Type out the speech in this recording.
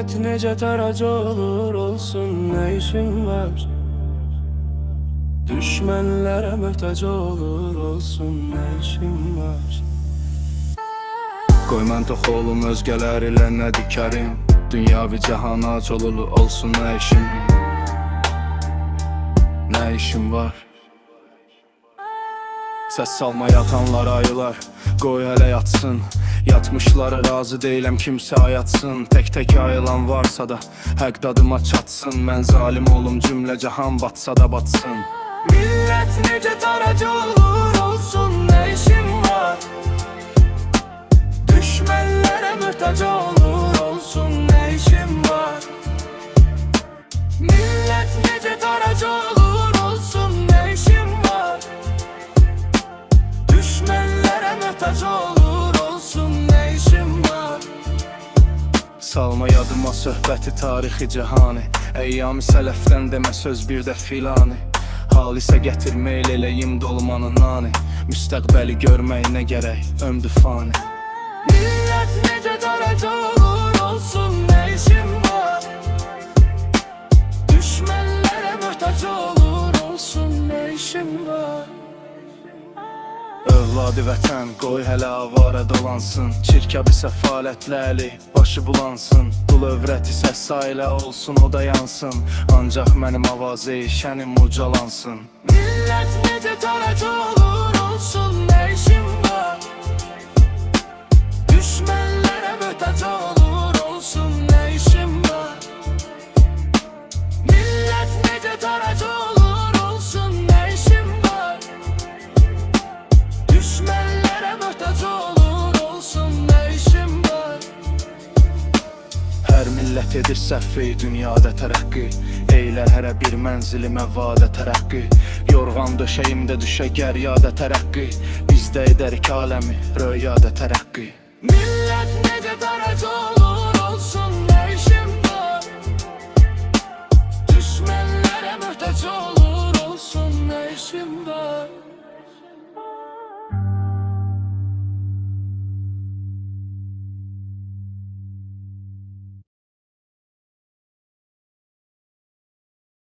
Millət necə təracı olur olsun, nə işin var? Düşmənlərə möhtac olur olsun, nə işin var? Qoy mən tox olum özgələr ilə nə dikərim, dünya bir cəhana colulu olsun, nə işim? Nə işim var? Səs salma yatanlar ayılar, qoy hələ yatsın. Yatmışları razı deyiləm kimsə ayatsın. Tək-tək ayılan varsa da həq dadıma çatsın. Mən zalim olum cümlə cahan batsa da batsın. Millət necə taracı olur olsun, nə işim var? Düşmənlərə möhtac olur olsun, nə işim var? Millət necə taracı olur olsun, nə işim var? Düşmənlərə möhtac olur olsun, nə işim var? Salma yadıma söhbəti tarixi cəhani, əyyam-ı sələfdən demə söz bir də filani. Hal isə gətirmə eləyim dolmanın nani, müstəqbəli görmək nə gərək, ömrü fani. Millət necə taracı olur olsun, nə işim var? Düşmənlərə möhtac olur olsun, nə işim var? Övladı vətən, qoy hələ avara dolansın. Çirkəbi səfalətlə əli, başı bulansın. Dul övrəti səs ailə olsun, o da yansın. Ancaq mənim avazı şənim ucalansın. Millət necə taracı olur olsun, nə işim var? Düşmənlərə möhtac olur olsun, nə işim var? Millət necə taracı olur olsun, nə işim var? Düşmənlərə möhtac olur olsun, nə işim var? Hər millət edir səhvi, dünyada tərəqqi. Eylər hərə bir mənzilimə vadə tərəqqi. Yorğan döşəyimdə düşə gəryada tərəqqi. Bizdə edərik aləmi, röyada tərəqqi. Millət necə taracı olur olsun, nə işim var? Düşmənlərə möhtac olur olsun, nə işim var?